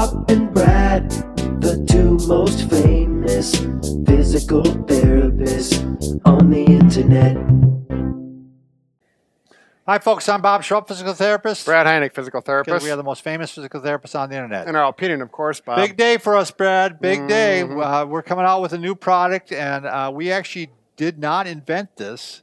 Bob and Brad, the two most famous physical therapists on the internet. Hi, folks. I'm Bob Schrupp, physical therapist. Brad Heineck, physical therapist. We are the most famous physical therapists on the internet. In our opinion, of course, Bob. Big day for us, Brad. Big day. We're coming out with a new product, and we actually did not invent this,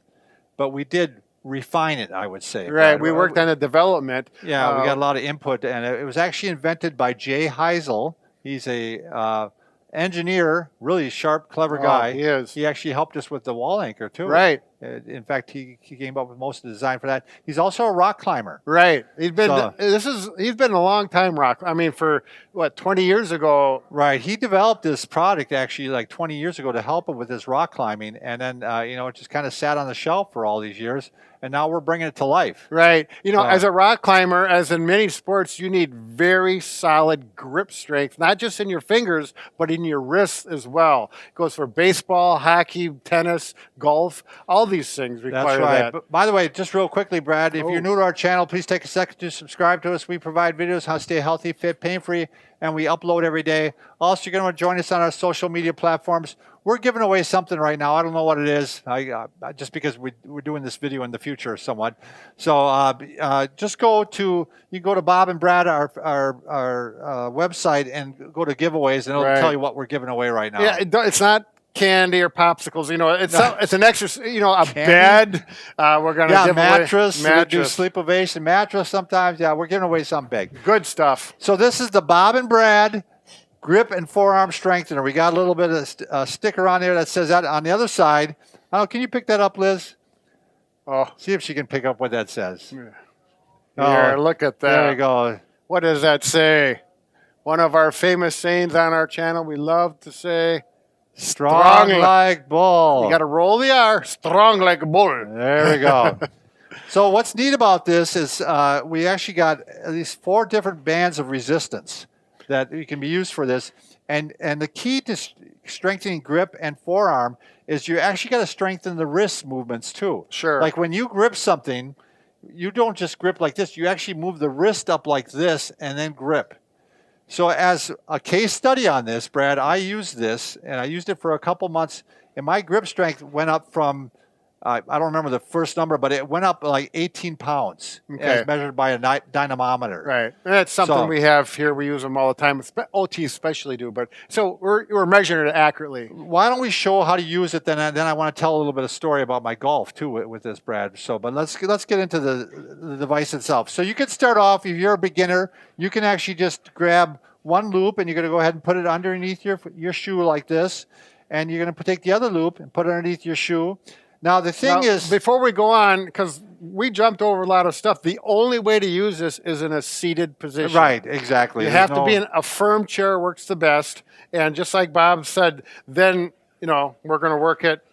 but we did refine it, I would say. Right. Brad. We worked on the development. Yeah, we got a lot of input, and it was actually invented by Jay Heisel. He's a engineer, really sharp, clever guy. He is. He actually helped us with the wall anchor, too. Right. In fact, he came up with most of the design for that. He's also a rock climber. Right. He's been a long time rock. I mean, for what, 20 years ago. Right. He developed this product actually like 20 years ago to help him with his rock climbing, and then it just kind of sat on the shelf for all these years, and now we're bringing it to life. Right. As a rock climber, as in many sports, you need very solid grip strength, not just in your fingers, but in your wrists as well. It goes for baseball, hockey, tennis, golf, all these things require That's right. that. But by the way, just real quickly, Brad, if you're new to our channel, please take a second to subscribe to us. We provide videos how to stay healthy, fit, pain-free, and we upload every day. Also, you're going to join us on our social media platforms. We're giving away something right now. I don't know what it is, just because we're doing this video in the future somewhat. So just you can go to Bob and Brad, our website, and go to giveaways, and it'll tell you what we're giving away right now. Yeah, it's not candy or popsicles. It's an extra, a bed. We're going to give mattress. away We do sleep ovation mattress sometimes. Yeah, we're giving away something big. Good stuff. So this is the Bob and Brad grip and forearm strengthener. We got a little bit of a sticker on there that says that. On the other side, can you pick that up, Liz? Oh, see if she can pick up what that says. Here, look at that. There we go. What does that say? One of our famous sayings on our channel. We love to say, strong like bull. You got to roll the R. Strong like a bull. There we go. So what's neat about this is we actually got at least 4 different bands of resistance that can be used for this. And the key to strengthening grip and forearm is you actually got to strengthen the wrist movements too. Sure. Like when you grip something, you don't just grip like this. You actually move the wrist up like this and then grip. So as a case study on this, Brad, I used this, and I used it for a couple months, and my grip strength went up from, I don't remember the first number, but it went up like 18 pounds as measured by a dynamometer. Right. And that's something we have here. We use them all the time. OT especially do. But so we're measuring it accurately. Why don't we show how to use it then? And then I want to tell a little bit of story about my golf too with this, Brad. So, but let's get into the device itself. So you can start off, if you're a beginner, you can actually just grab one loop, and you're going to go ahead and put it underneath your shoe like this. And you're going to take the other loop and put it underneath your shoe. Now, the thing is, before we go on, because we jumped over a lot of stuff, the only way to use this is in a seated position. Right, exactly. You have to be in a firm chair, works the best. And just like Bob said, then, we're going to work it.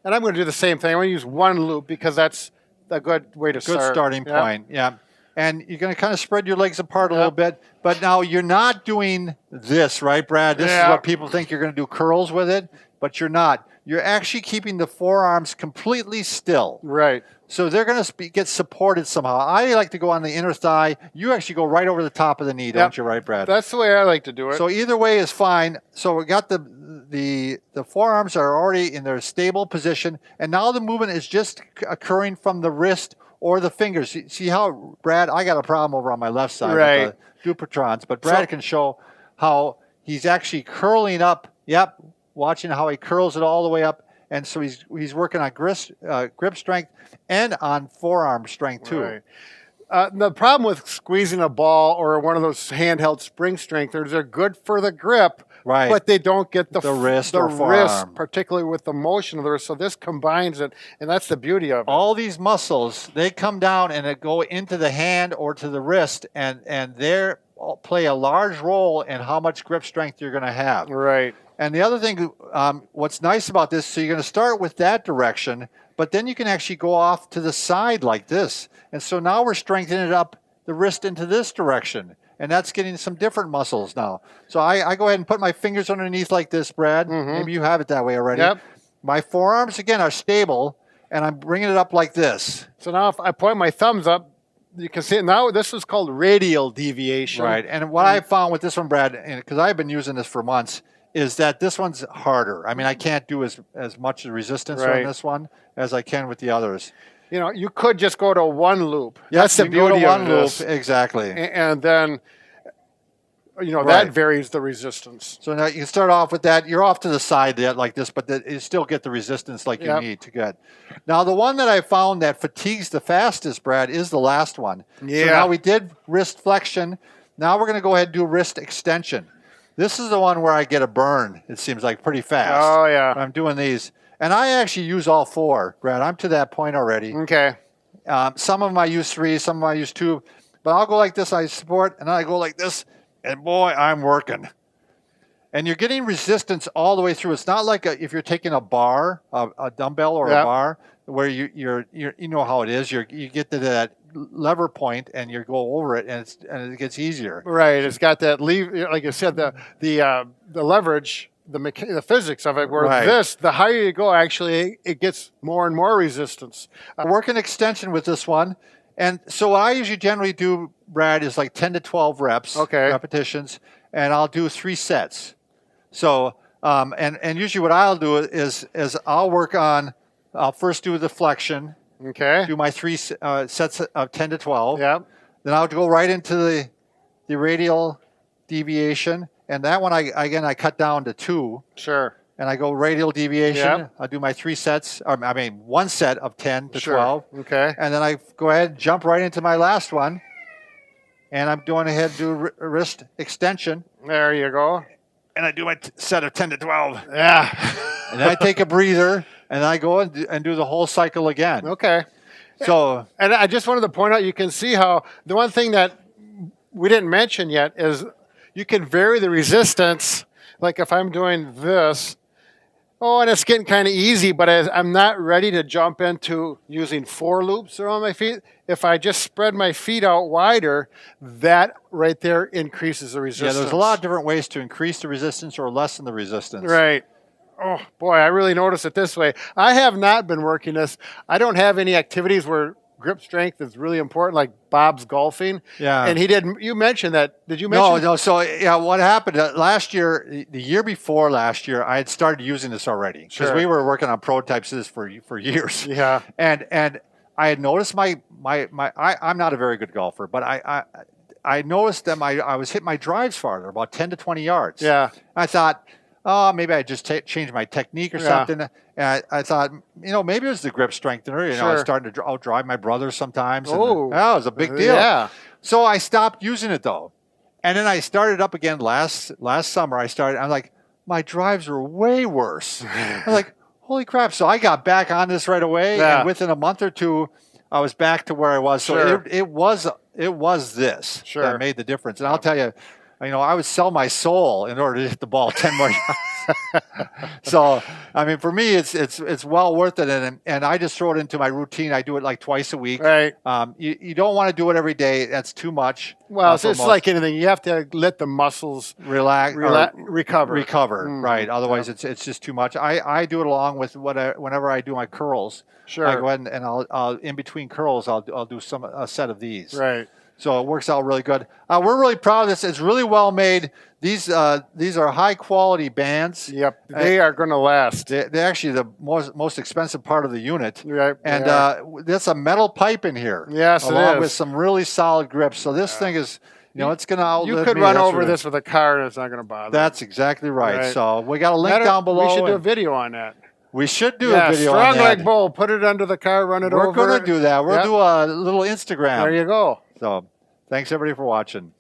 And I'm going to do the same thing. I'm going to use one loop because that's a good way to start. Good starting point, yeah. And you're going to kind of spread your legs apart a little bit. But now you're not doing this, right, Brad? This is what people think you're going to do curls with it, but you're not. You're actually keeping the forearms completely still. Right. So they're going to get supported somehow. I like to go on the inner thigh. You actually go right over the top of the knee, don't you, right, Brad? That's the way I like to do it. So either way is fine. So we got the forearms are already in their stable position, and now the movement is just occurring from the wrist or the fingers. See how, Brad, I got a problem over on my left side with the Dupotrons, but Brad can show how he's actually curling up. Yep, watching how he curls it all the way up. And so he's working on grip strength and on forearm strength too. Right. The problem with squeezing a ball or one of those handheld spring strengtheners, they're good for the grip, but they don't get the wrist or forearm, particularly with the motion of the wrist. So this combines it, and that's the beauty of it. All these muscles, they come down and they go into the hand or to the wrist, and they play a large role in how much grip strength you're going to have. Right. And the other thing, what's nice about this, so you're going to start with that direction, but then you can actually go off to the side like this. And so now we're strengthening up the wrist into this direction. And that's getting some different muscles now. So I go ahead and put my fingers underneath like this, Brad. Maybe you have it that way already. Yep. My forearms, again, are stable, and I'm bringing it up like this. So now if I point my thumbs up, you can see it now. This is called radial deviation. Right. And what I found with this one, Brad, because I've been using this for months, is that this one's harder. I mean, I can't do as much resistance on this one as I can with the others. You know, you could just go to one loop. Yes, That's the beauty of this. Exactly. And then, you know, that varies the resistance. So now you can start off with that. You're off to the side there like this, but you still get the resistance like you need to get. Now, the one that I found that fatigues the fastest, Brad, is the last one. Yeah. So now we did wrist flexion. Now we're going to go ahead and do wrist extension. This is the one where I get a burn, it seems like, pretty fast. Oh, yeah. I'm doing these. And I actually use all four, Brad. I'm to that point already. Okay. Some of them I use 3, some of them I use 2. But I'll go like this, I support, and then I go like this. And boy, I'm working. And you're getting resistance all the way through. It's not like if you're taking a bar, a dumbbell or a bar, where you know how it is. You get to that lever point and you go over it, and it gets easier. Right. It's got that like I said, the leverage, the physics of it. Where this, the higher you go, actually, it gets more and more resistance. Working extension with this one. And so what I usually generally do, Brad, is like 10 to 12 reps, repetitions, and I'll do 3 sets. So, and usually what I'll do is I'll work on, I'll first do the flexion, do my 3 sets of 10 to 12. Yeah. Then I'll go right into the radial deviation, and that one I cut down to 2. Sure. And I go radial deviation. I'll do my 3 sets, one set of 10 to 12. Okay. And then I go ahead and jump right into my last one. And I'm going ahead and do wrist extension. There you go. And I do my set of 10 to 12. Yeah. And then I take a breather, and I go and do the whole cycle again. Okay. So, and I just wanted to point out, you can see how the one thing that we didn't mention yet is you can vary the resistance. Like if I'm doing this, and it's getting kind of easy, but I'm not ready to jump into using 4 loops around my feet. If I just spread my feet out wider, that right there increases the resistance. yeah, there's a lot of different ways to increase the resistance or lessen the resistance. Right. Oh, boy, I really notice it this way. I have not been working this. I don't have any activities where grip strength is really important, like Bob's golfing. Yeah. And you mentioned that. Did you mention? No. So, what happened last year, the year before last year, I had started using this already. Because we were working on prototypes of this for years. Yeah. And I had noticed I'm not a very good golfer, but I noticed that I was hitting my drives farther, about 10 to 20 yards. Yeah. I thought, maybe I just change my technique or something. And I thought, maybe it was the grip strengthener. I was starting to outdrive my brothers sometimes. And, it was a big deal. Yeah. So I stopped using it though. And then I started up again last summer. I'm like, my drives were way worse. I'm like, holy crap. So I got back on this right away. Yeah. And within a month or 2, I was back to where I was. So it was this that made the difference. And I'll tell you, I would sell my soul in order to hit the ball 10 more yards. So, for me, it's well worth it. And I just throw it into my routine. I do it like twice a week. Right. You don't want to do it every day. That's too much. Well, it's like anything. You have to let the muscles recover. Right. Otherwise, it's just too much. I do it along with whenever I do my curls. Sure. I go ahead and I'll in between curls, I'll do a set of these. Right. So it works out really good. We're really proud of this. It's really well made. These are high quality bands. Yep, they are going to last. They're actually the most expensive part of the unit. Right. And there's a metal pipe in here. Yes, along with some really solid grips. So this thing is, it's going to outlive me. You could run over this with a car and it's not going to bother. That's exactly right. So we got a link down below. We should do a video on that. We should do a video on that. Strong leg bull. Put it under the car, run it over. We're going to do that. We'll do a little Instagram. There you go. So thanks everybody for watching.